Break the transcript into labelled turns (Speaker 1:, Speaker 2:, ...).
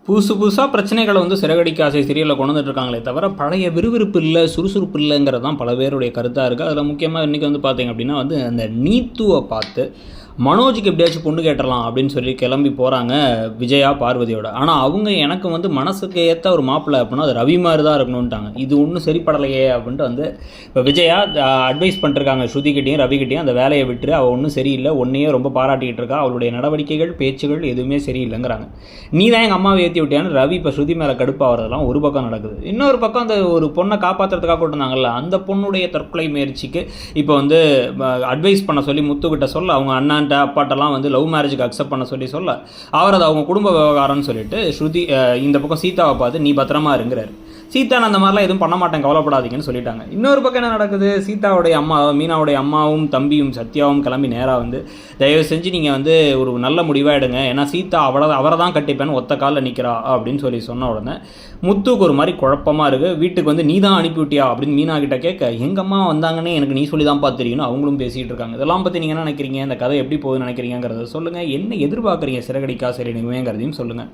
Speaker 1: புதுசாக பிரச்சனைகளை வந்து சிறகடிக்க ஆசை சீரியலில் கொண்டு வந்துட்டுருக்காங்களே தவிர பழைய விறுவிறுப்பு இல்லை, சுறுசுறுப்பு இல்லைங்கிறது தான் பல பேருடைய கருத்தாக இருக்குது. அதில் முக்கியமாக இன்றைக்கி வந்து பார்த்திங்க அப்படின்னா வந்து அந்த நீத்துவை பார்த்து மனோஜுக்கு எப்படியாச்சும் பொண்ணு கேட்டலாம் அப்படின்னு சொல்லி கிளம்பி போகிறாங்க விஜயா பார்வதியோட. ஆனால் அவங்க எனக்கு வந்து மனசுக்கு ஏற்ற ஒரு மாப்பிள்ளை அப்படின்னா அது ரவி மாதிரி தான் இருக்கணும்ட்டாங்க. இது ஒன்றும் சரிப்படலையே அப்படின்ட்டு வந்து இப்போ விஜயா அட்வைஸ் பண்ணிருக்காங்க ஸ்ருதிக்கிட்டையும் ரவிக்கிட்டையும், அந்த வேலையை விட்டு அவள் ஒன்றும் சரியில்லை, ஒன்றையே ரொம்ப பாராட்டிகிட்டு இருக்கா, அவளுடைய நடவடிக்கைகள் பேச்சுகள் எதுவுமே சரியில்லைங்கிறாங்க. நீ தான் எங்கள் அம்மாவை ஏற்றி விட்டியான்னு ரவி இப்போ ஸ்ருதி மேலே கடுப்பாகிறதெல்லாம் ஒரு பக்கம் நடக்குது. இன்னொரு பக்கம் அந்த ஒரு பொண்ணை காப்பாற்றுறதுக்காக கொண்டிருந்தாங்கல்ல, அந்த பொண்ணுடைய தற்கொலை முயற்சிக்கு இப்போ வந்து அட்வைஸ் பண்ண சொல்லி முத்துக்கிட்ட சொல்ல, அவங்க அண்ணான்ட்ட அப்பாட்டெல்லாம் வந்து லவ் மேரேஜுக்கு அக்செப்ட் பண்ண சொல்ல அவர் அது அவங்க குடும்ப விவகாரம்னு சொல்லிட்டு ஸ்ருதி இந்த பக்கம் சீதாவை பார்த்து நீ பத்திரமா இருங்கிறாரு. சீதா அந்த மாதிரிலாம் எதுவும் பண்ண மாட்டேன் கவலைப்படாதீங்கன்னு சொல்லிட்டாங்க. இன்னொரு பக்கம் என்ன நடக்குது, சீதாவுடைய அம்மா மீனாவுடைய அம்மாவும் தம்பியும் சத்யாவும் கிளம்பி நேராக வந்து தயவு செஞ்சு நீங்கள் வந்து ஒரு நல்ல முடிவாக எடுங்க, ஏன்னா சீதா அவரை தான் கட்டிப்பேன்னு ஒத்த காலில் நிற்கிறா அப்படின்னு சொன்ன உடனே முத்துக்கு ஒரு மாதிரி குழப்பமாக இருக்குது. வீட்டுக்கு வந்து நீ தான் அனுப்பிவிட்டியா அப்படின்னு மீனா கிட்ட கேட்க, எங்கள் அம்மா வந்தாங்கன்னே எனக்கு நீ சொல்லி தான் பார்த்துருக்கீங்கன்னு அவங்களும் பேசிகிட்டு இருக்காங்க. இதெல்லாம் பற்றி நீங்கள் என்ன நினைக்கிறீங்க, இந்த கதை எப்படி போகுதுன்னு நினைக்கிறீங்கிறத சொல்லுங்கள். என்ன எதிர்பார்க்குறீங்க சிறகடிக்க ஆசை இனிமேங்கிறதையும் சொல்லுங்கள்.